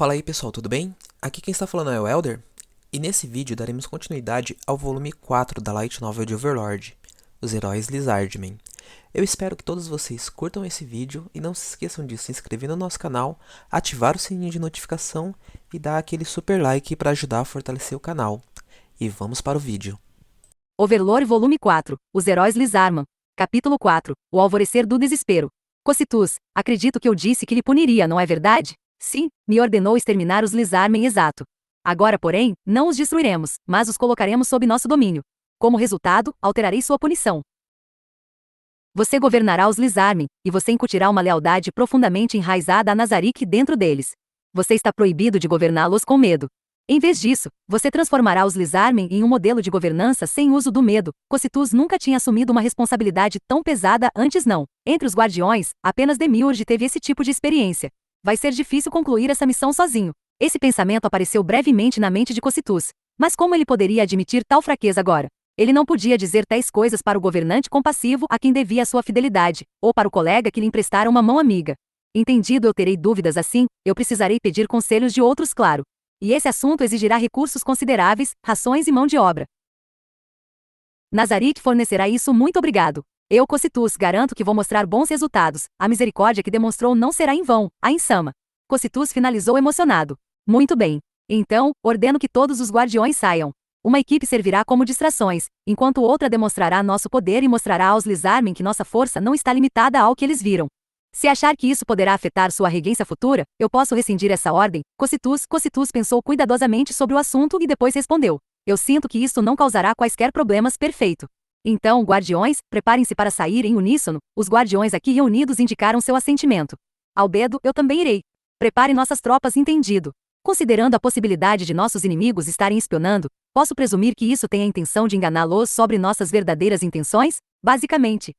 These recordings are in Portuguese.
Fala aí pessoal, tudo bem? Aqui quem está falando é o Elder, e nesse vídeo daremos continuidade ao volume 4 da Light Novel de Overlord, Os Heróis Lizardmen. Eu espero que todos vocês curtam esse vídeo e não se esqueçam de se inscrever no nosso canal, ativar o sininho de notificação e dar aquele super like para ajudar a fortalecer o canal. E vamos para o vídeo. Overlord Volume 4, Os Heróis Lizardmen. Capítulo 4, O Alvorecer do Desespero. Cocytus, acredito que eu disse que lhe puniria, não é verdade? Sim, me ordenou exterminar os Lizardmen, exato. Agora, porém, não os destruiremos, mas os colocaremos sob nosso domínio. Como resultado, alterarei sua punição. Você governará os Lizardmen, e você incutirá uma lealdade profundamente enraizada a Nazarick dentro deles. Você está proibido de governá-los com medo. Em vez disso, você transformará os Lizardmen em um modelo de governança sem uso do medo. Cocytus nunca tinha assumido uma responsabilidade tão pesada antes não. Entre os guardiões, apenas Demiurge teve esse tipo de experiência. Vai ser difícil concluir essa missão sozinho. Esse pensamento apareceu brevemente na mente de Cocytus. Mas como ele poderia admitir tal fraqueza agora? Ele não podia dizer tais coisas para o governante compassivo a quem devia sua fidelidade, ou para o colega que lhe emprestara uma mão amiga. Entendido, eu terei dúvidas assim, eu precisarei pedir conselhos de outros, claro. E esse assunto exigirá recursos consideráveis, rações e mão de obra. Nazarick fornecerá isso, muito obrigado. Eu, Cocytus, garanto que vou mostrar bons resultados. A misericórdia que demonstrou não será em vão, a insama. Cocytus finalizou emocionado. Muito bem. Então, ordeno que todos os guardiões saiam. Uma equipe servirá como distrações, enquanto outra demonstrará nosso poder e mostrará aos Lizardmen que nossa força não está limitada ao que eles viram. Se achar que isso poderá afetar sua regência futura, eu posso rescindir essa ordem. Cocytus pensou cuidadosamente sobre o assunto e depois respondeu. Eu sinto que isso não causará quaisquer problemas, perfeito. Então, guardiões, preparem-se para sair em uníssono. Os guardiões aqui reunidos indicaram seu assentimento. Albedo, eu também irei. Prepare nossas tropas, entendido. Considerando a possibilidade de nossos inimigos estarem espionando, posso presumir que isso tem a intenção de enganá-los sobre nossas verdadeiras intenções? Basicamente.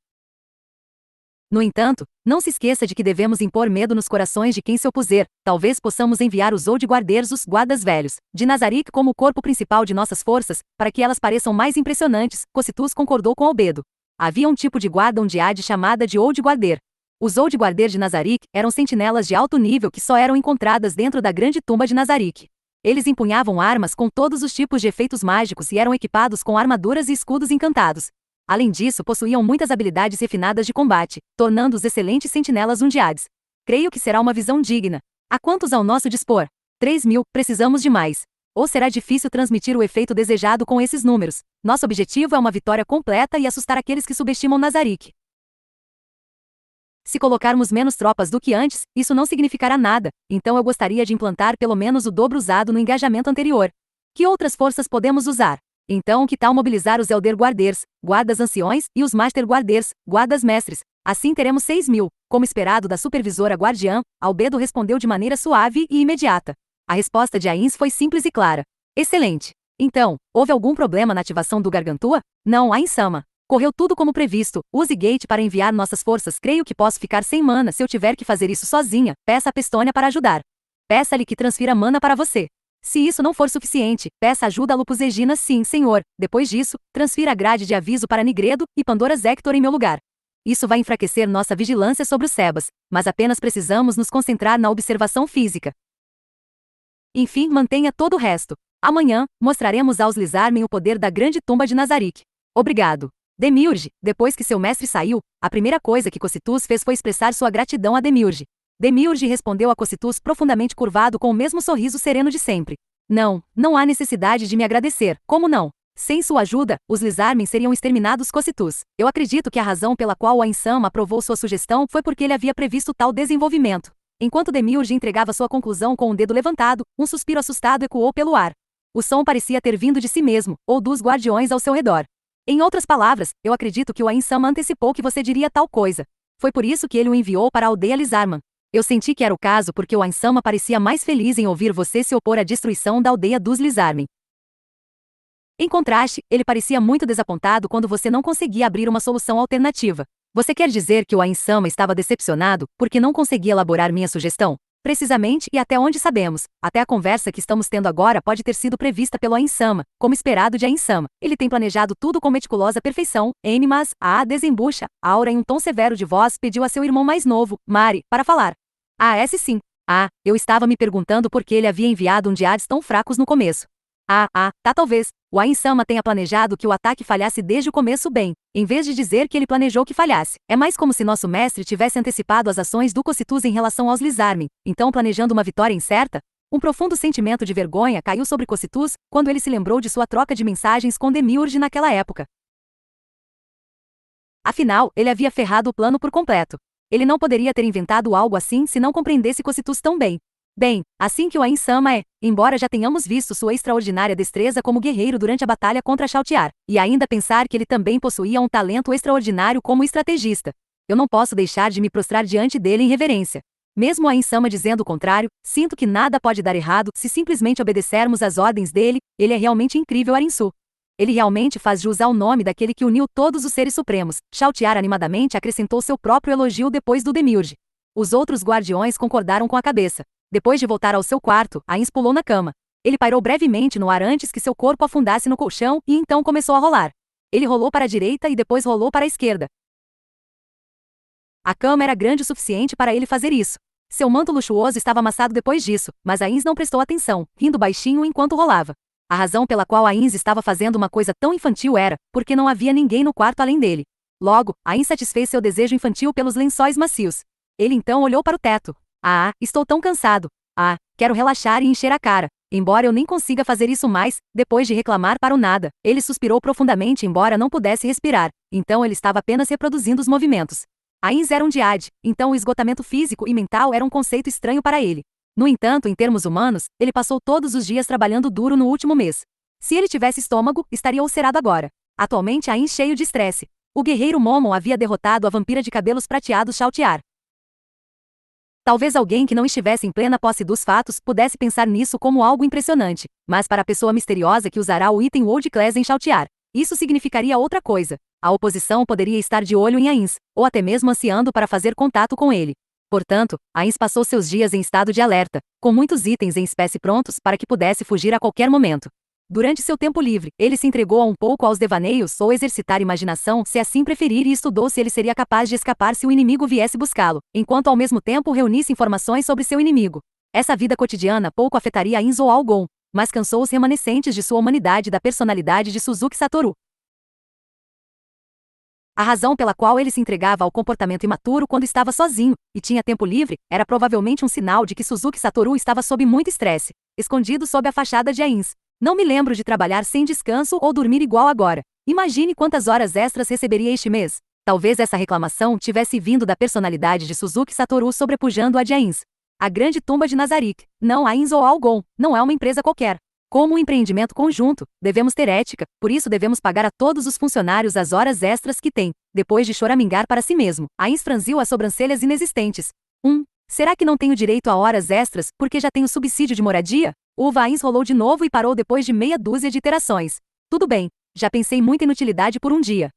No entanto, não se esqueça de que devemos impor medo nos corações de quem se opuser. Talvez possamos enviar os Old Guarders, os guardas velhos, de Nazarick como o corpo principal de nossas forças, para que elas pareçam mais impressionantes. Cocytus concordou com Albedo. Havia um tipo de guarda undead chamada de Old Guarder. Os Old Guarder de Nazarick eram sentinelas de alto nível que só eram encontradas dentro da grande tumba de Nazarick. Eles empunhavam armas com todos os tipos de efeitos mágicos e eram equipados com armaduras e escudos encantados. Além disso, possuíam muitas habilidades refinadas de combate, tornando-os excelentes sentinelas undeads. Creio que será uma visão digna. Há quantos ao nosso dispor? 3.000, precisamos de mais. Ou será difícil transmitir o efeito desejado com esses números? Nosso objetivo é uma vitória completa e assustar aqueles que subestimam Nazarick. Se colocarmos menos tropas do que antes, isso não significará nada, então eu gostaria de implantar pelo menos o dobro usado no engajamento anterior. Que outras forças podemos usar? Então, que tal mobilizar os Elder Guarders, guardas anciões, e os Master Guarders, guardas mestres? Assim teremos 6.000. Como esperado da supervisora guardiã, Albedo respondeu de maneira suave e imediata. A resposta de Ains foi simples e clara. Excelente. Então, houve algum problema na ativação do Gargantua? Não, a insama. Correu tudo como previsto. Use Gate para enviar nossas forças. Creio que posso ficar sem mana se eu tiver que fazer isso sozinha. Peça a Pestônia para ajudar. Peça-lhe que transfira mana para você. Se isso não for suficiente, peça ajuda a Lupus Aegina, sim, senhor. Depois disso, transfira a grade de aviso para Nigredo e Pandora Zector em meu lugar. Isso vai enfraquecer nossa vigilância sobre os Sebas, mas apenas precisamos nos concentrar na observação física. Enfim, mantenha todo o resto. Amanhã, mostraremos aos Lizardmen o poder da grande tumba de Nazarick. Obrigado. Demiurge, depois que seu mestre saiu, a primeira coisa que Cocytus fez foi expressar sua gratidão a Demiurge. Demiurge respondeu a Cocytus profundamente curvado com o mesmo sorriso sereno de sempre. Não há necessidade de me agradecer, como não? Sem sua ajuda, os Lizardmen seriam exterminados. Cocytus. Eu acredito que a razão pela qual o Ainsama aprovou sua sugestão foi porque ele havia previsto tal desenvolvimento. Enquanto Demiurge entregava sua conclusão com o dedo levantado, um suspiro assustado ecoou pelo ar. O som parecia ter vindo de si mesmo, ou dos guardiões ao seu redor. Em outras palavras, eu acredito que o Ainsama antecipou que você diria tal coisa. Foi por isso que ele o enviou para a aldeia Lizardman. Eu senti que era o caso porque o Ainsama parecia mais feliz em ouvir você se opor à destruição da aldeia dos Lizardmen. Em contraste, ele parecia muito desapontado quando você não conseguia abrir uma solução alternativa. Você quer dizer que o Ainsama estava decepcionado porque não conseguia elaborar minha sugestão? Precisamente, e até onde sabemos, até a conversa que estamos tendo agora pode ter sido prevista pelo Ainsama, como esperado de Ainsama. Ele tem planejado tudo com meticulosa perfeição. Mas, desembucha. Aura em um tom severo de voz pediu a seu irmão mais novo, Mari, para falar. Esse sim. Eu estava me perguntando por que ele havia enviado um diários tão fracos no começo. Talvez. O Ain-sama tenha planejado que o ataque falhasse desde o começo bem, em vez de dizer que ele planejou que falhasse. É mais como se nosso mestre tivesse antecipado as ações do Cocitus em relação aos Lizarmen, então planejando uma vitória incerta? Um profundo sentimento de vergonha caiu sobre Cocitus quando ele se lembrou de sua troca de mensagens com Demiurge naquela época. Afinal, ele havia ferrado o plano por completo. Ele não poderia ter inventado algo assim se não compreendesse Cocitus tão bem. Bem, assim que o Ain-sama embora já tenhamos visto sua extraordinária destreza como guerreiro durante a batalha contra Chaotiar, e ainda pensar que ele também possuía um talento extraordinário como estrategista. Eu não posso deixar de me prostrar diante dele em reverência. Mesmo Ain-sama dizendo o contrário, sinto que nada pode dar errado se simplesmente obedecermos às ordens dele. Ele é realmente incrível, Arinsu. Ele realmente faz jus ao nome daquele que uniu todos os seres supremos. Chaotiar animadamente acrescentou seu próprio elogio depois do Demiurge. Os outros guardiões concordaram com a cabeça. Depois de voltar ao seu quarto, Ains pulou na cama. Ele pairou brevemente no ar antes que seu corpo afundasse no colchão e então começou a rolar. Ele rolou para a direita e depois rolou para a esquerda. A cama era grande o suficiente para ele fazer isso. Seu manto luxuoso estava amassado depois disso, mas Ains não prestou atenção, rindo baixinho enquanto rolava. A razão pela qual Ains estava fazendo uma coisa tão infantil era porque não havia ninguém no quarto além dele. Logo, Ains satisfez seu desejo infantil pelos lençóis macios. Ele então olhou para o teto. Estou tão cansado. Quero relaxar e encher a cara. Embora eu nem consiga fazer isso mais, depois de reclamar para o nada, ele suspirou profundamente embora não pudesse respirar, então ele estava apenas reproduzindo os movimentos. Ains era um Diade, então o esgotamento físico e mental era um conceito estranho para ele. No entanto, em termos humanos, ele passou todos os dias trabalhando duro no último mês. Se ele tivesse estômago, estaria ulcerado agora. Atualmente Ains cheio de estresse. O guerreiro Momon havia derrotado a vampira de cabelos prateados Chaotiar. Talvez alguém que não estivesse em plena posse dos fatos pudesse pensar nisso como algo impressionante, mas para a pessoa misteriosa que usará o item World Class em Chaotiar, isso significaria outra coisa. A oposição poderia estar de olho em Ains, ou até mesmo ansiando para fazer contato com ele. Portanto, Ains passou seus dias em estado de alerta, com muitos itens em espécie prontos para que pudesse fugir a qualquer momento. Durante seu tempo livre, ele se entregou a um pouco aos devaneios ou exercitar imaginação se assim preferir e estudou se ele seria capaz de escapar se o inimigo viesse buscá-lo, enquanto ao mesmo tempo reunisse informações sobre seu inimigo. Essa vida cotidiana pouco afetaria Ains ou Algon, mas cansou os remanescentes de sua humanidade e da personalidade de Suzuki Satoru. A razão pela qual ele se entregava ao comportamento imaturo quando estava sozinho e tinha tempo livre era provavelmente um sinal de que Suzuki Satoru estava sob muito estresse, escondido sob a fachada de Ains. Não me lembro de trabalhar sem descanso ou dormir igual agora. Imagine quantas horas extras receberia este mês. Talvez essa reclamação tivesse vindo da personalidade de Suzuki Satoru sobrepujando a de Ains. A grande tumba de Nazarick, não Ains ou Algon, não é uma empresa qualquer. Como um empreendimento conjunto, devemos ter ética, por isso devemos pagar a todos os funcionários as horas extras que têm, depois de choramingar para si mesmo. Ains franziu as sobrancelhas inexistentes. Será que não tenho direito a horas extras porque já tenho subsídio de moradia? O Ains rolou de novo e parou depois de meia dúzia de iterações. Tudo bem, já pensei muita inutilidade por um dia.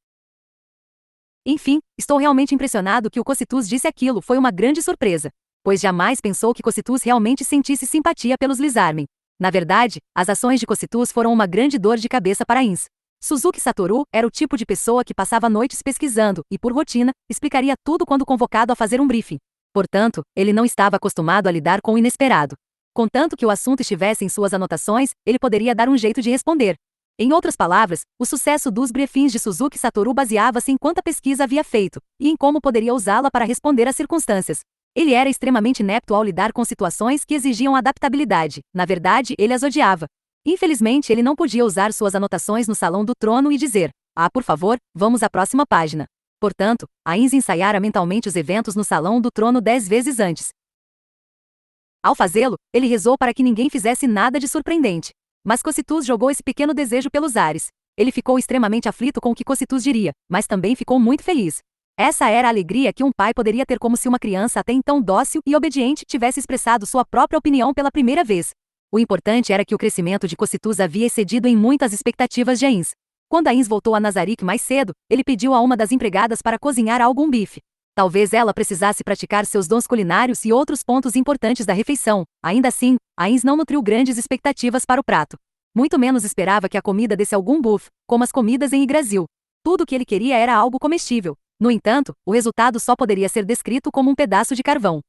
Enfim, estou realmente impressionado que o Cocitus disse aquilo foi uma grande surpresa, pois jamais pensou que Cocitus realmente sentisse simpatia pelos Lizarmen. Na verdade, as ações de Cocitus foram uma grande dor de cabeça para Ains. Suzuki Satoru era o tipo de pessoa que passava noites pesquisando e, por rotina, explicaria tudo quando convocado a fazer um briefing. Portanto, ele não estava acostumado a lidar com o inesperado. Contanto que o assunto estivesse em suas anotações, ele poderia dar um jeito de responder. Em outras palavras, o sucesso dos briefings de Suzuki Satoru baseava-se em quanta pesquisa havia feito, e em como poderia usá-la para responder às circunstâncias. Ele era extremamente inepto ao lidar com situações que exigiam adaptabilidade. Na verdade, ele as odiava. Infelizmente, ele não podia usar suas anotações no Salão do Trono e dizer: por favor, vamos à próxima página. Portanto, Ains ensaiara mentalmente os eventos no Salão do Trono 10 vezes antes. Ao fazê-lo, ele rezou para que ninguém fizesse nada de surpreendente. Mas Cocitus jogou esse pequeno desejo pelos ares. Ele ficou extremamente aflito com o que Cocitus diria, mas também ficou muito feliz. Essa era a alegria que um pai poderia ter como se uma criança até então dócil e obediente tivesse expressado sua própria opinião pela primeira vez. O importante era que o crescimento de Cocitus havia excedido em muitas expectativas de Ains. Quando Ains voltou a Nazarick mais cedo, ele pediu a uma das empregadas para cozinhar algum bife. Talvez ela precisasse praticar seus dons culinários e outros pontos importantes da refeição. Ainda assim, Ains não nutriu grandes expectativas para o prato. Muito menos esperava que a comida desse algum buff, como as comidas em Yggdrasil. Tudo o que ele queria era algo comestível. No entanto, o resultado só poderia ser descrito como um pedaço de carvão.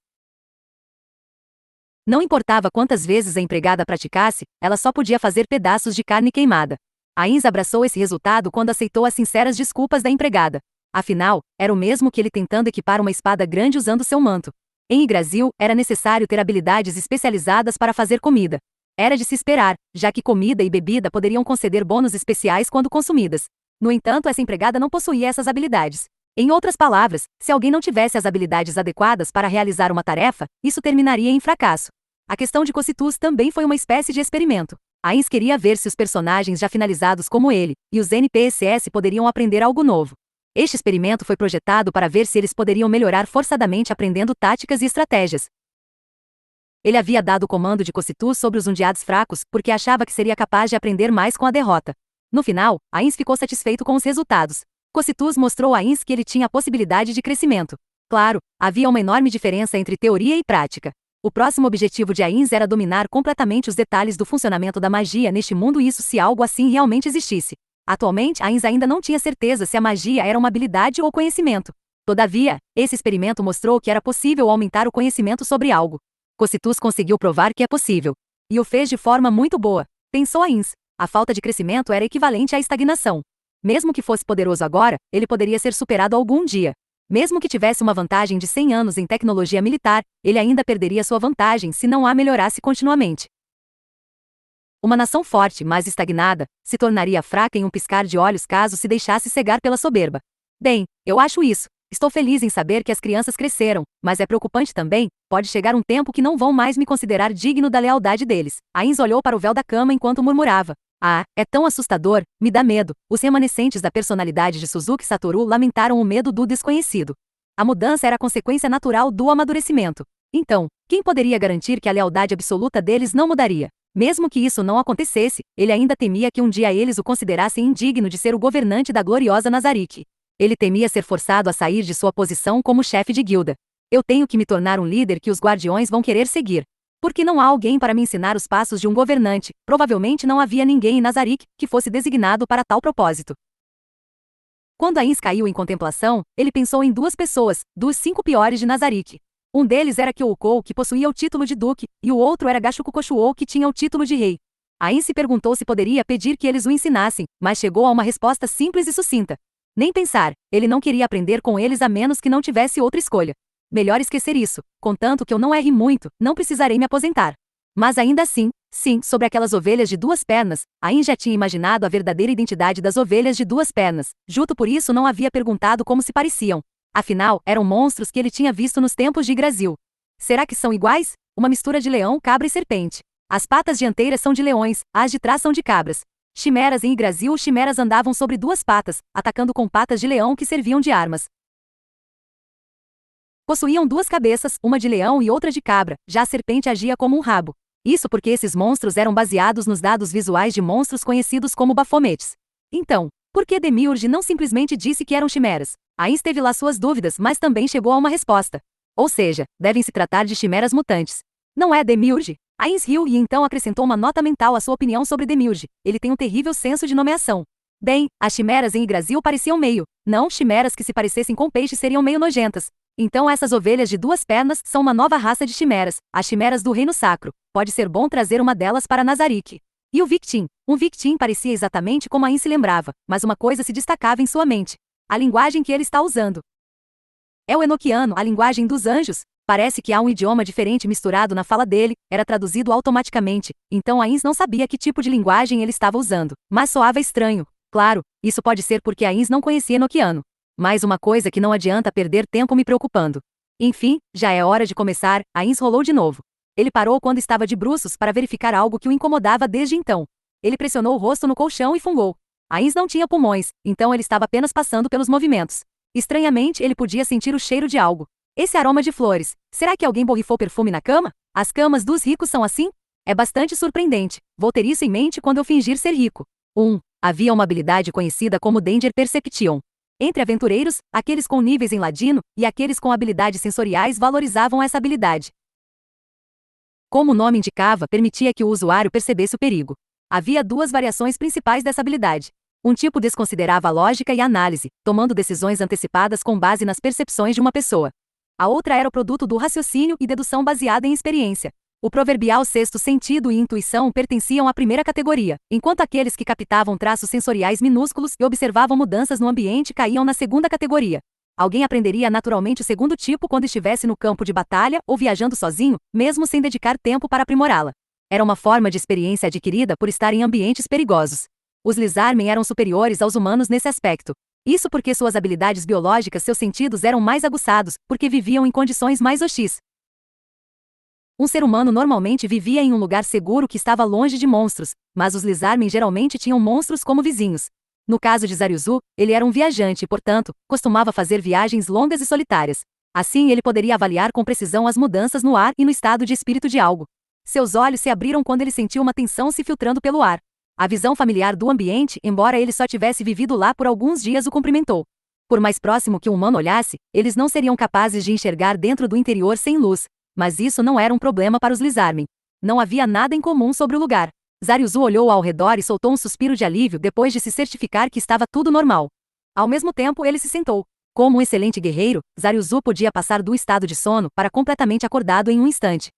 Não importava quantas vezes a empregada praticasse, ela só podia fazer pedaços de carne queimada. Ains abraçou esse resultado quando aceitou as sinceras desculpas da empregada. Afinal, era o mesmo que ele tentando equipar uma espada grande usando seu manto. Em Yggdrasil, era necessário ter habilidades especializadas para fazer comida. Era de se esperar, já que comida e bebida poderiam conceder bônus especiais quando consumidas. No entanto, essa empregada não possuía essas habilidades. Em outras palavras, se alguém não tivesse as habilidades adequadas para realizar uma tarefa, isso terminaria em fracasso. A questão de Cocytus também foi uma espécie de experimento. Ains queria ver se os personagens já finalizados como ele, e os NPCs poderiam aprender algo novo. Este experimento foi projetado para ver se eles poderiam melhorar forçadamente aprendendo táticas e estratégias. Ele havia dado o comando de Cocytus sobre os undeados fracos porque achava que seria capaz de aprender mais com a derrota. No final, Ains ficou satisfeito com os resultados. Cocytus mostrou a Ains que ele tinha a possibilidade de crescimento. Claro, havia uma enorme diferença entre teoria e prática. O próximo objetivo de Ains era dominar completamente os detalhes do funcionamento da magia neste mundo e isso se algo assim realmente existisse. Atualmente, Ains ainda não tinha certeza se a magia era uma habilidade ou conhecimento. Todavia, esse experimento mostrou que era possível aumentar o conhecimento sobre algo. Cocytus conseguiu provar que é possível. E o fez de forma muito boa. Pensou Ains. A falta de crescimento era equivalente à estagnação. Mesmo que fosse poderoso agora, ele poderia ser superado algum dia. Mesmo que tivesse uma vantagem de 100 anos em tecnologia militar, ele ainda perderia sua vantagem se não a melhorasse continuamente. Uma nação forte, mas estagnada, se tornaria fraca em um piscar de olhos caso se deixasse cegar pela soberba. Bem, eu acho isso. Estou feliz em saber que as crianças cresceram, mas é preocupante também, pode chegar um tempo que não vão mais me considerar digno da lealdade deles. Ains olhou para o véu da cama enquanto murmurava. Ah, é tão assustador, me dá medo. Os remanescentes da personalidade de Suzuki Satoru lamentaram o medo do desconhecido. A mudança era a consequência natural do amadurecimento. Então, quem poderia garantir que a lealdade absoluta deles não mudaria? Mesmo que isso não acontecesse, ele ainda temia que um dia eles o considerassem indigno de ser o governante da gloriosa Nazarick. Ele temia ser forçado a sair de sua posição como chefe de guilda. Eu tenho que me tornar um líder que os guardiões vão querer seguir. Porque não há alguém para me ensinar os passos de um governante, provavelmente não havia ninguém em Nazarick que fosse designado para tal propósito. Quando Ains caiu em contemplação, ele pensou em duas pessoas, dos 5 piores de Nazarick. Um deles era Kyoukou, que possuía o título de duque, e o outro era Gashuku Koshuou, que tinha o título de rei. Ains se perguntou se poderia pedir que eles o ensinassem, mas chegou a uma resposta simples e sucinta. Nem pensar, ele não queria aprender com eles a menos que não tivesse outra escolha. Melhor esquecer isso, contanto que eu não erre muito, não precisarei me aposentar. Mas ainda assim, sim, sobre aquelas ovelhas de 2 pernas, Ains já tinha imaginado a verdadeira identidade das ovelhas de 2 pernas, justo por isso não havia perguntado como se pareciam. Afinal, eram monstros que ele tinha visto nos tempos de Yggdrasil. Será que são iguais? Uma mistura de leão, cabra e serpente. As patas dianteiras são de leões, as de trás são de cabras. Chimeras em Yggdrasil, os chimeras andavam sobre 2 patas, atacando com patas de leão que serviam de armas. Possuíam 2 cabeças, uma de leão e outra de cabra, já a serpente agia como um rabo. Isso porque esses monstros eram baseados nos dados visuais de monstros conhecidos como bafometes. Então, por que Demiurge não simplesmente disse que eram chimeras? Ains teve lá suas dúvidas, mas também chegou a uma resposta. Ou seja, devem se tratar de chimeras mutantes. Não é Demiurge? Ains riu e então acrescentou uma nota mental à sua opinião sobre Demiurge. Ele tem um terrível senso de nomeação. Bem, as chimeras em Yggdrasil pareciam meio. Não, chimeras que se parecessem com peixes seriam meio nojentas. Então essas ovelhas de 2 pernas são uma nova raça de chimeras, as chimeras do Reino Sacro. Pode ser bom trazer uma delas para Nazarick. E o Victim? Um Victim parecia exatamente como Ains se lembrava, mas uma coisa se destacava em sua mente. A linguagem que ele está usando. É o Enochiano, a linguagem dos anjos? Parece que há um idioma diferente misturado na fala dele, era traduzido automaticamente, então Ains não sabia que tipo de linguagem ele estava usando, mas soava estranho. Claro, isso pode ser porque Ains não conhecia Enochiano. Mais uma coisa que não adianta perder tempo me preocupando. Enfim, já é hora de começar. Ains rolou de novo. Ele parou quando estava de bruços para verificar algo que o incomodava desde então. Ele pressionou o rosto no colchão e fungou. Ains não tinha pulmões, então ele estava apenas passando pelos movimentos. Estranhamente, ele podia sentir o cheiro de algo. Esse aroma de flores. Será que alguém borrifou perfume na cama? As camas dos ricos são assim? É bastante surpreendente. Vou ter isso em mente quando eu fingir ser rico. 1. Havia uma habilidade conhecida como Danger Perception. Entre aventureiros, aqueles com níveis em ladino e aqueles com habilidades sensoriais valorizavam essa habilidade. Como o nome indicava, permitia que o usuário percebesse o perigo. Havia 2 variações principais dessa habilidade. Um tipo desconsiderava a lógica e a análise, tomando decisões antecipadas com base nas percepções de uma pessoa. A outra era o produto do raciocínio e dedução baseada em experiência. O proverbial sexto sentido e intuição pertenciam à primeira categoria, enquanto aqueles que captavam traços sensoriais minúsculos e observavam mudanças no ambiente caíam na segunda categoria. Alguém aprenderia naturalmente o segundo tipo quando estivesse no campo de batalha ou viajando sozinho, mesmo sem dedicar tempo para aprimorá-la. Era uma forma de experiência adquirida por estar em ambientes perigosos. Os Lizardmen eram superiores aos humanos nesse aspecto. Isso porque suas habilidades biológicas, seus sentidos eram mais aguçados, porque viviam em condições mais hostis. Um ser humano normalmente vivia em um lugar seguro que estava longe de monstros, mas os Lizardmen geralmente tinham monstros como vizinhos. No caso de Zaryuzu, ele era um viajante e, portanto, costumava fazer viagens longas e solitárias. Assim, ele poderia avaliar com precisão as mudanças no ar e no estado de espírito de algo. Seus olhos se abriram quando ele sentiu uma tensão se filtrando pelo ar. A visão familiar do ambiente, embora ele só tivesse vivido lá por alguns dias, o cumprimentou. Por mais próximo que um humano olhasse, eles não seriam capazes de enxergar dentro do interior sem luz. Mas isso não era um problema para os Lizardmen. Não havia nada em comum sobre o lugar. Zaryuzu olhou ao redor e soltou um suspiro de alívio depois de se certificar que estava tudo normal. Ao mesmo tempo, ele se sentou. Como um excelente guerreiro, Zaryuzu podia passar do estado de sono para completamente acordado em um instante.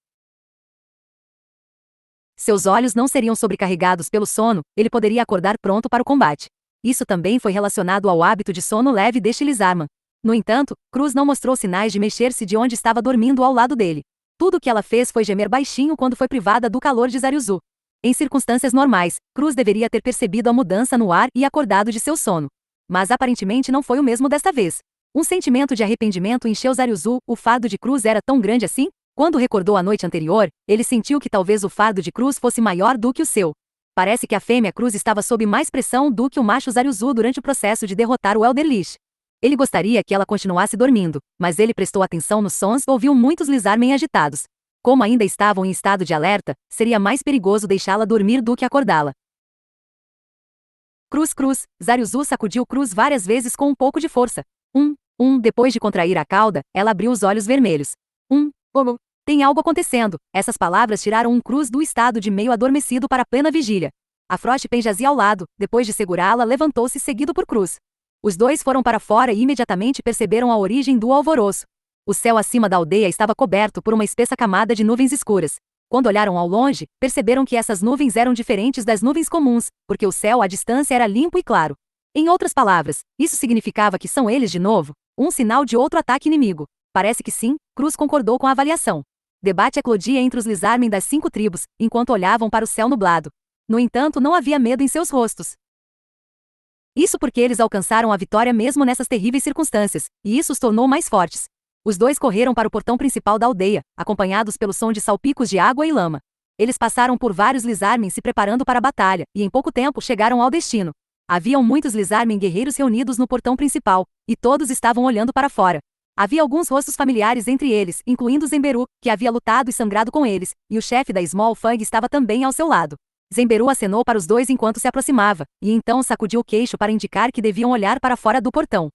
Seus olhos não seriam sobrecarregados pelo sono, ele poderia acordar pronto para o combate. Isso também foi relacionado ao hábito de sono leve deste Lizardman. No entanto, Cruz não mostrou sinais de mexer-se de onde estava dormindo ao lado dele. Tudo o que ela fez foi gemer baixinho quando foi privada do calor de Zaryuzu. Em circunstâncias normais, Cruz deveria ter percebido a mudança no ar e acordado de seu sono. Mas aparentemente não foi o mesmo desta vez. Um sentimento de arrependimento encheu Zaryuzu. O fardo de Cruz era tão grande assim? Quando recordou a noite anterior, ele sentiu que talvez o fardo de Cruz fosse maior do que o seu. Parece que a fêmea Cruz estava sob mais pressão do que o macho Zaryuzu durante o processo de derrotar o Elder Lich. Ele gostaria que ela continuasse dormindo, mas ele prestou atenção nos sons e ouviu muitos Lizardmen agitados. Como ainda estavam em estado de alerta, seria mais perigoso deixá-la dormir do que acordá-la. Cruz, Cruz. Zaryuzu sacudiu Cruz várias vezes com um pouco de força. Depois de contrair a cauda, ela abriu os olhos vermelhos. Tem algo acontecendo. Essas palavras tiraram um Cruz do estado de meio adormecido para plena vigília. A Frostpen jazia ao lado. Depois de segurá-la, levantou-se seguido por Cruz. Os dois foram para fora e imediatamente perceberam a origem do alvoroço. O céu acima da aldeia estava coberto por uma espessa camada de nuvens escuras. Quando olharam ao longe, perceberam que essas nuvens eram diferentes das nuvens comuns, porque o céu à distância era limpo e claro. Em outras palavras, isso significava que são eles de novo? Um sinal de outro ataque inimigo. Parece que sim, Cruz concordou com a avaliação. Debate eclodia entre os Lizardmen das 5 tribos, enquanto olhavam para o céu nublado. No entanto, não havia medo em seus rostos. Isso porque eles alcançaram a vitória mesmo nessas terríveis circunstâncias, e isso os tornou mais fortes. Os dois correram para o portão principal da aldeia, acompanhados pelo som de salpicos de água e lama. Eles passaram por vários Lizardmen se preparando para a batalha, e em pouco tempo chegaram ao destino. Haviam muitos Lizardmen guerreiros reunidos no portão principal, e todos estavam olhando para fora. Havia alguns rostos familiares entre eles, incluindo Zenberu, que havia lutado e sangrado com eles, e o chefe da Small Fang estava também ao seu lado. Zenberu acenou para os dois enquanto se aproximava, e então sacudiu o queixo para indicar que deviam olhar para fora do portão.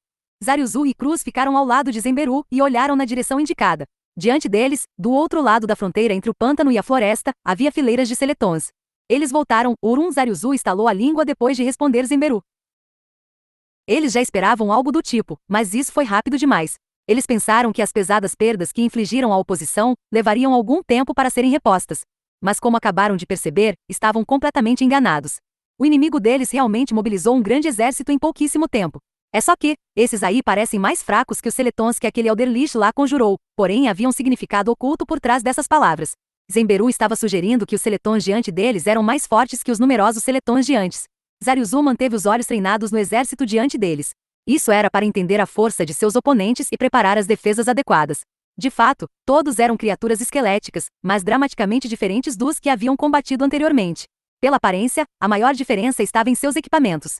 Zaryuzu e Cruz ficaram ao lado de Zenberu e olharam na direção indicada. Diante deles, do outro lado da fronteira entre o pântano e a floresta, havia fileiras de seletons. Eles voltaram. Zaryuzu estalou a língua depois de responder Zenberu. Eles já esperavam algo do tipo, mas isso foi rápido demais. Eles pensaram que as pesadas perdas que infligiram à oposição levariam algum tempo para serem repostas. Mas como acabaram de perceber, estavam completamente enganados. O inimigo deles realmente mobilizou um grande exército em pouquíssimo tempo. É só que, esses aí parecem mais fracos que os seletons que aquele Elder Lich lá conjurou, porém havia um significado oculto por trás dessas palavras. Zenberu estava sugerindo que os seletons diante deles eram mais fortes que os numerosos seletons de antes. Zaryuzu manteve os olhos treinados no exército diante deles. Isso era para entender a força de seus oponentes e preparar as defesas adequadas. De fato, todos eram criaturas esqueléticas, mas dramaticamente diferentes dos que haviam combatido anteriormente. Pela aparência, a maior diferença estava em seus equipamentos.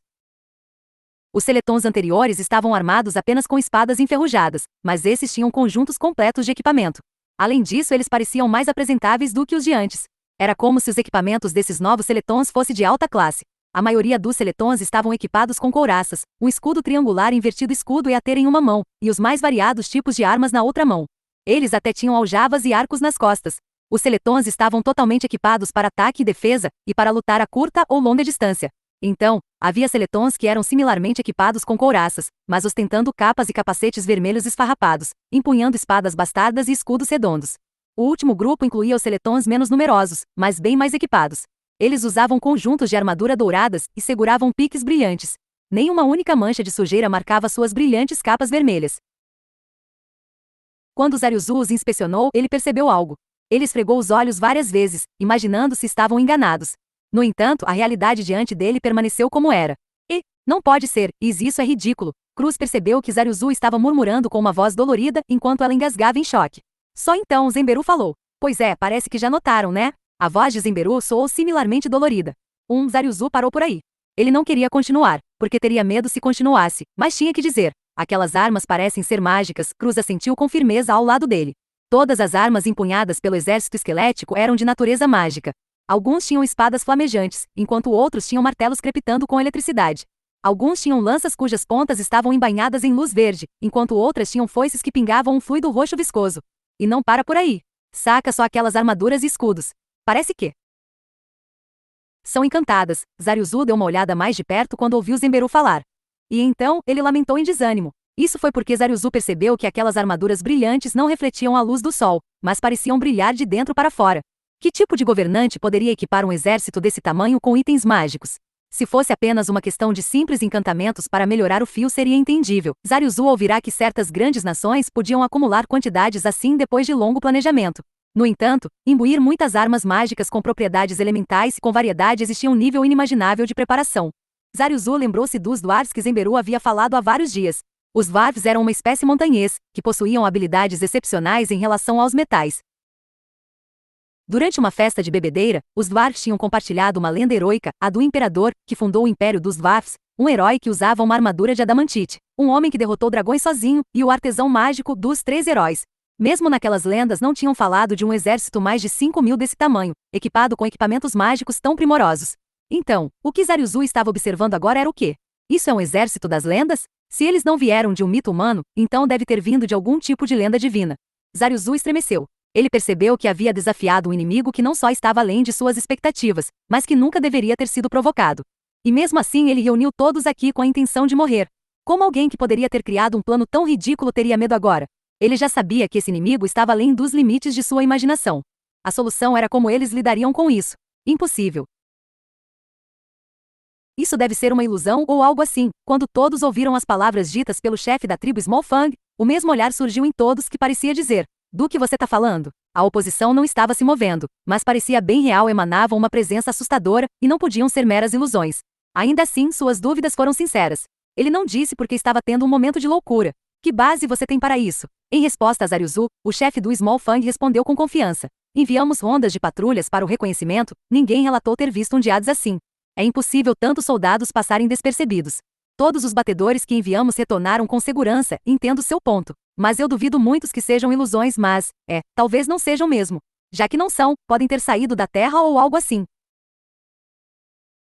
Os seletons anteriores estavam armados apenas com espadas enferrujadas, mas esses tinham conjuntos completos de equipamento. Além disso, eles pareciam mais apresentáveis do que os de antes. Era como se os equipamentos desses novos seletons fossem de alta classe. A maioria dos seletons estavam equipados com couraças, um escudo triangular invertido escudo e ater em uma mão, e os mais variados tipos de armas na outra mão. Eles até tinham aljavas e arcos nas costas. Os seletons estavam totalmente equipados para ataque e defesa, e para lutar a curta ou longa distância. Então, havia seletons que eram similarmente equipados com couraças, mas ostentando capas e capacetes vermelhos esfarrapados, empunhando espadas bastardas e escudos redondos. O último grupo incluía os seletons menos numerosos, mas bem mais equipados. Eles usavam conjuntos de armadura douradas e seguravam piques brilhantes. Nenhuma única mancha de sujeira marcava suas brilhantes capas vermelhas. Quando Zariuzu os inspecionou, ele percebeu algo. Ele esfregou os olhos várias vezes, imaginando se estavam enganados. No entanto, a realidade diante dele permaneceu como era. Não pode ser, isso é ridículo. Cruz percebeu que Zariuzu estava murmurando com uma voz dolorida enquanto ela engasgava em choque. Só então Zenberu falou. Pois é, parece que já notaram, né? A voz de Zenberu soou similarmente dolorida. Zariuzu parou por aí. Ele não queria continuar, porque teria medo se continuasse, mas tinha que dizer. Aquelas armas parecem ser mágicas, Cruz assentiu com firmeza ao lado dele. Todas as armas empunhadas pelo exército esquelético eram de natureza mágica. Alguns tinham espadas flamejantes, enquanto outros tinham martelos crepitando com eletricidade. Alguns tinham lanças cujas pontas estavam embainhadas em luz verde, enquanto outras tinham foices que pingavam um fluido roxo viscoso. E não para por aí. Saca só aquelas armaduras e escudos. Parece que são encantadas. Zariuzu deu uma olhada mais de perto quando ouviu Zenberu falar. E então, ele lamentou em desânimo. Isso foi porque Zariuzu percebeu que aquelas armaduras brilhantes não refletiam a luz do sol, mas pareciam brilhar de dentro para fora. Que tipo de governante poderia equipar um exército desse tamanho com itens mágicos? Se fosse apenas uma questão de simples encantamentos para melhorar o fio seria entendível. Zariuzu ouvirá que certas grandes nações podiam acumular quantidades assim depois de longo planejamento. No entanto, imbuir muitas armas mágicas com propriedades elementais e com variedade existia um nível inimaginável de preparação. Zariuzu lembrou-se dos dwarfs que Zenberu havia falado há vários dias. Os dwarfs eram uma espécie montanhês, que possuíam habilidades excepcionais em relação aos metais. Durante uma festa de bebedeira, os dwarfs tinham compartilhado uma lenda heroica, a do imperador, que fundou o Império dos Dwarfs, um herói que usava uma armadura de adamantite, um homem que derrotou dragões sozinho, e o artesão mágico dos 3 heróis. Mesmo naquelas lendas não tinham falado de um exército mais de 5.000 desse tamanho, equipado com equipamentos mágicos tão primorosos. Então, o que Zariuzu estava observando agora era o quê? Isso é um exército das lendas? Se eles não vieram de um mito humano, então deve ter vindo de algum tipo de lenda divina. Zariuzu estremeceu. Ele percebeu que havia desafiado um inimigo que não só estava além de suas expectativas, mas que nunca deveria ter sido provocado. E mesmo assim ele reuniu todos aqui com a intenção de morrer. Como alguém que poderia ter criado um plano tão ridículo teria medo agora? Ele já sabia que esse inimigo estava além dos limites de sua imaginação. A solução era como eles lidariam com isso. Impossível. Isso deve ser uma ilusão ou algo assim. Quando todos ouviram as palavras ditas pelo chefe da tribo Smallfang, o mesmo olhar surgiu em todos que parecia dizer: do que você tá falando? A oposição não estava se movendo, mas parecia bem real, emanavam uma presença assustadora, e não podiam ser meras ilusões. Ainda assim, suas dúvidas foram sinceras. Ele não disse porque estava tendo um momento de loucura. Que base você tem para isso? Em resposta a Zariuzu, o chefe do Smallfang respondeu com confiança. Enviamos rondas de patrulhas para o reconhecimento, ninguém relatou ter visto um Diades assim. É impossível tantos soldados passarem despercebidos. Todos os batedores que enviamos retornaram com segurança, entendo seu ponto. Mas eu duvido muitos que sejam ilusões, mas, talvez não sejam mesmo. Já que não são, podem ter saído da Terra ou algo assim.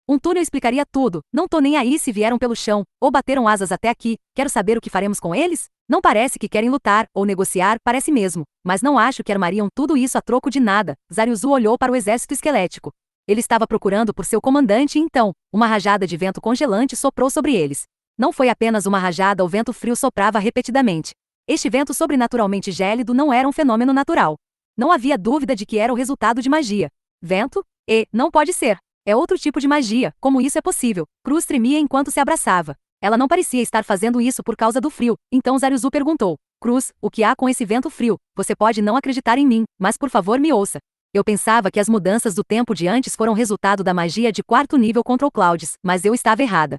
Um túnel explicaria tudo, não tô nem aí se vieram pelo chão, ou bateram asas até aqui, quero saber o que faremos com eles? Não parece que querem lutar, ou negociar, parece mesmo, mas não acho que armariam tudo isso a troco de nada. Zariuzu olhou para o exército esquelético. Ele estava procurando por seu comandante e então, uma rajada de vento congelante soprou sobre eles. Não foi apenas uma rajada, o vento frio soprava repetidamente. Este vento sobrenaturalmente gélido não era um fenômeno natural. Não havia dúvida de que era o resultado de magia. Vento? Não pode ser. É outro tipo de magia, como isso é possível? Cruz tremia enquanto se abraçava. Ela não parecia estar fazendo isso por causa do frio, então Zariuzu perguntou: Cruz, o que há com esse vento frio? Você pode não acreditar em mim, mas por favor me ouça. Eu pensava que as mudanças do tempo de antes foram resultado da magia de 4º nível Control Clouds, mas eu estava errada.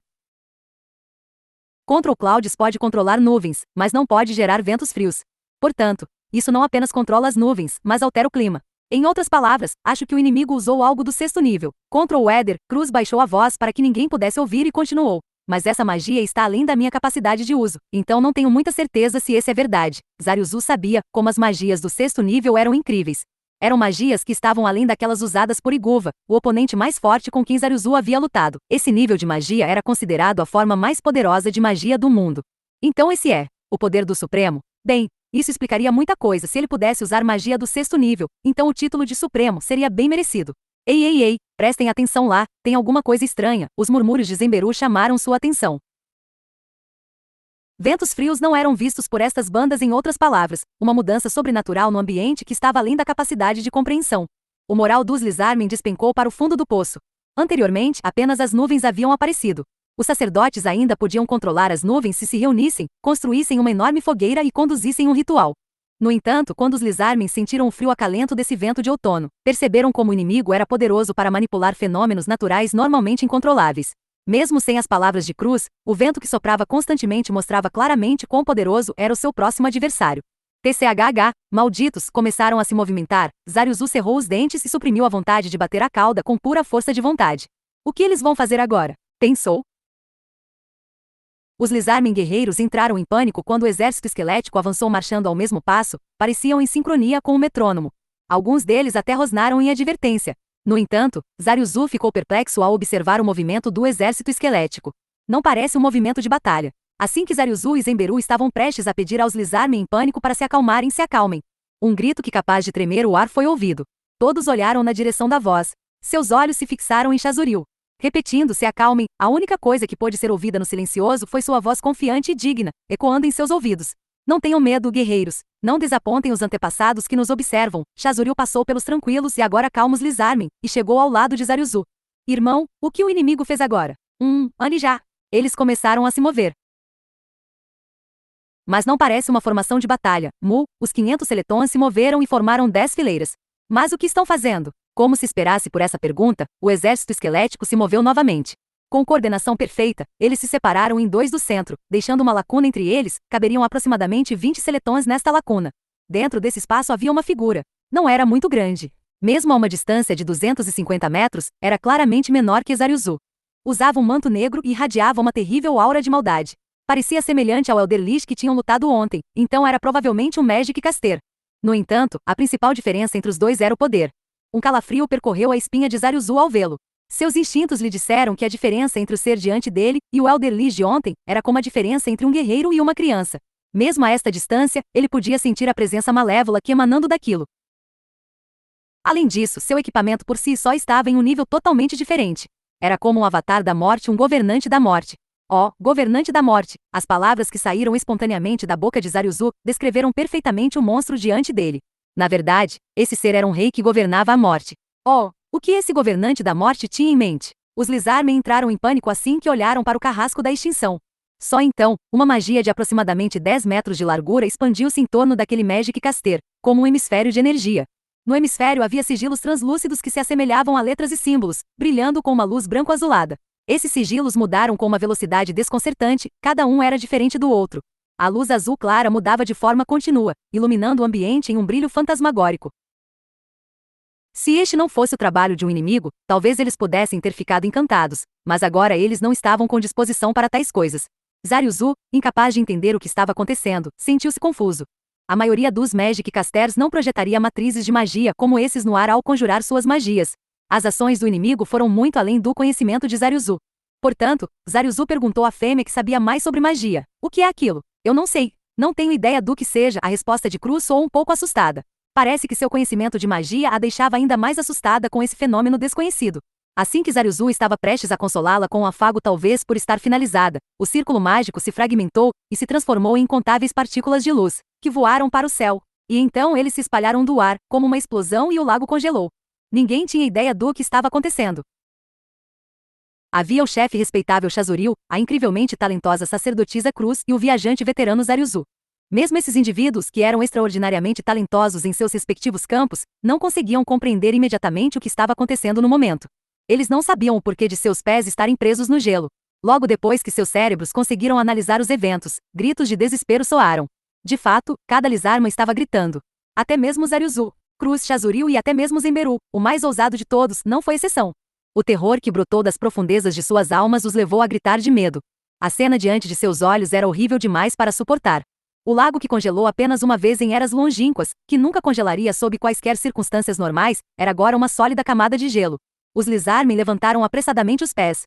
Control Clouds pode controlar nuvens, mas não pode gerar ventos frios. Portanto, isso não apenas controla as nuvens, mas altera o clima. Em outras palavras, acho que o inimigo usou algo do 6º nível. Control Weather, Cruz baixou a voz para que ninguém pudesse ouvir e continuou. Mas essa magia está além da minha capacidade de uso, então não tenho muita certeza se esse é verdade. Zariuzu sabia como as magias do 6º nível eram incríveis. Eram magias que estavam além daquelas usadas por Iguva, o oponente mais forte com quem Zariuzu havia lutado. Esse nível de magia era considerado a forma mais poderosa de magia do mundo. Então esse é o poder do Supremo? Bem, isso explicaria muita coisa se ele pudesse usar magia do 6º nível, então o título de Supremo seria bem merecido. Ei, prestem atenção lá, tem alguma coisa estranha, os murmúrios de Zenberu chamaram sua atenção. Ventos frios não eram vistos por estas bandas, em outras palavras, uma mudança sobrenatural no ambiente que estava além da capacidade de compreensão. O moral dos Lizarmen despencou para o fundo do poço. Anteriormente, apenas as nuvens haviam aparecido. Os sacerdotes ainda podiam controlar as nuvens se reunissem, construíssem uma enorme fogueira e conduzissem um ritual. No entanto, quando os Lizarmen sentiram o frio acalento desse vento de outono, perceberam como o inimigo era poderoso para manipular fenômenos naturais normalmente incontroláveis. Mesmo sem as palavras de Cruz, o vento que soprava constantemente mostrava claramente quão poderoso era o seu próximo adversário. TCHH, malditos, começaram a se movimentar. Zariuzu cerrou os dentes e suprimiu a vontade de bater a cauda com pura força de vontade. O que eles vão fazer agora? Pensou. Os Lizarmen guerreiros entraram em pânico quando o exército esquelético avançou marchando ao mesmo passo, pareciam em sincronia com o metrônomo. Alguns deles até rosnaram em advertência. No entanto, Zariuzu ficou perplexo ao observar o movimento do exército esquelético. Não parece um movimento de batalha. Assim que Zariuzu e Zenberu estavam prestes a pedir aos Lizarmen em pânico para se acalmarem, se acalmem. Um grito que capaz de tremer o ar foi ouvido. Todos olharam na direção da voz. Seus olhos se fixaram em Chazuriel. Repetindo, se acalmem, a única coisa que pôde ser ouvida no silencioso foi sua voz confiante e digna, ecoando em seus ouvidos. Não tenham medo, guerreiros. Não desapontem os antepassados que nos observam. Chazuriel passou pelos tranquilos e agora calmos Lizarmen, e chegou ao lado de Zariuzu. Irmão, o que o inimigo fez agora? Já. Eles começaram a se mover. Mas não parece uma formação de batalha. Os 500 seletons se moveram e formaram 10 fileiras. Mas o que estão fazendo? Como se esperasse por essa pergunta, o exército esquelético se moveu novamente. Com coordenação perfeita, eles se separaram em dois do centro, deixando uma lacuna entre eles. Caberiam aproximadamente 20 seletons nesta lacuna. Dentro desse espaço havia uma figura. Não era muito grande. Mesmo a uma distância de 250 metros, era claramente menor que Zariuzu. Usava um manto negro e irradiava uma terrível aura de maldade. Parecia semelhante ao Elder Lich que tinham lutado ontem, então era provavelmente um Magic Caster. No entanto, a principal diferença entre os dois era o poder. Um calafrio percorreu a espinha de Zariuzu ao vê-lo. Seus instintos lhe disseram que a diferença entre o ser diante dele e o Elder Lich de ontem era como a diferença entre um guerreiro e uma criança. Mesmo a esta distância, ele podia sentir a presença malévola que emanando daquilo. Além disso, seu equipamento por si só estava em um nível totalmente diferente. Era como um avatar da morte, um governante da morte. Governante da morte! As palavras que saíram espontaneamente da boca de Zariuzu descreveram perfeitamente o monstro diante dele. Na verdade, esse ser era um rei que governava a morte. O que esse governante da morte tinha em mente? Os Lizarmen entraram em pânico assim que olharam para o carrasco da extinção. Só então, uma magia de aproximadamente 10 metros de largura expandiu-se em torno daquele Magic Caster, como um hemisfério de energia. No hemisfério havia sigilos translúcidos que se assemelhavam a letras e símbolos, brilhando com uma luz branco-azulada. Esses sigilos mudaram com uma velocidade desconcertante, cada um era diferente do outro. A luz azul clara mudava de forma contínua, iluminando o ambiente em um brilho fantasmagórico. Se este não fosse o trabalho de um inimigo, talvez eles pudessem ter ficado encantados, mas agora eles não estavam com disposição para tais coisas. Zariuzu, incapaz de entender o que estava acontecendo, sentiu-se confuso. A maioria dos Magic Casters não projetaria matrizes de magia como esses no ar ao conjurar suas magias. As ações do inimigo foram muito além do conhecimento de Zariuzu. Portanto, Zariuzu perguntou à fêmea que sabia mais sobre magia. O que é aquilo? Eu não sei. Não tenho ideia do que seja. A resposta de Cruz soou um pouco assustada. Parece que seu conhecimento de magia a deixava ainda mais assustada com esse fenômeno desconhecido. Assim que Zariuzu estava prestes a consolá-la com um afago talvez por estar finalizada, o círculo mágico se fragmentou e se transformou em incontáveis partículas de luz, que voaram para o céu. E então eles se espalharam do ar, como uma explosão, e o lago congelou. Ninguém tinha ideia do que estava acontecendo. Havia o chefe respeitável Chazuriel, a incrivelmente talentosa sacerdotisa Cruz e o viajante veterano Zariuzu. Mesmo esses indivíduos, que eram extraordinariamente talentosos em seus respectivos campos, não conseguiam compreender imediatamente o que estava acontecendo no momento. Eles não sabiam o porquê de seus pés estarem presos no gelo. Logo depois que seus cérebros conseguiram analisar os eventos, gritos de desespero soaram. De fato, cada Lizarmen estava gritando. Até mesmo Zariuzu, Cruz, Chazuriel e até mesmo Zenberu, o mais ousado de todos, não foi exceção. O terror que brotou das profundezas de suas almas os levou a gritar de medo. A cena diante de seus olhos era horrível demais para suportar. O lago que congelou apenas uma vez em eras longínquas, que nunca congelaria sob quaisquer circunstâncias normais, era agora uma sólida camada de gelo. Os Lizarmen levantaram apressadamente os pés.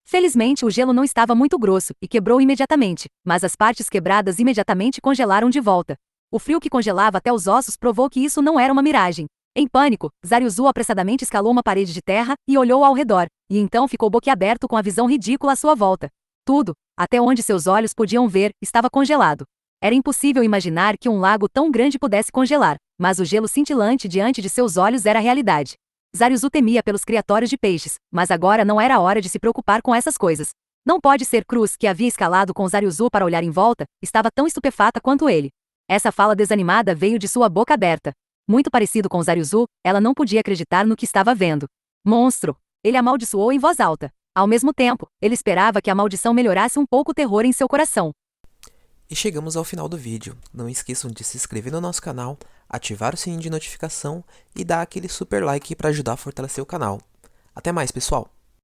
Felizmente o gelo não estava muito grosso, e quebrou imediatamente, mas as partes quebradas imediatamente congelaram de volta. O frio que congelava até os ossos provou que isso não era uma miragem. Em pânico, Zariuzu apressadamente escalou uma parede de terra e olhou ao redor, e então ficou boquiaberto com a visão ridícula à sua volta. Tudo, até onde seus olhos podiam ver, estava congelado. Era impossível imaginar que um lago tão grande pudesse congelar, mas o gelo cintilante diante de seus olhos era a realidade. Zariuzu temia pelos criatórios de peixes, mas agora não era a hora de se preocupar com essas coisas. Não pode ser Cruz, que havia escalado com Zariuzu para olhar em volta, estava tão estupefata quanto ele. Essa fala desanimada veio de sua boca aberta. Muito parecido com Zariuzu, ela não podia acreditar no que estava vendo. Monstro! Ele amaldiçoou em voz alta. Ao mesmo tempo, ele esperava que a maldição melhorasse um pouco o terror em seu coração. E chegamos ao final do vídeo. Não esqueçam de se inscrever no nosso canal, ativar o sininho de notificação e dar aquele super like para ajudar a fortalecer o canal. Até mais, pessoal!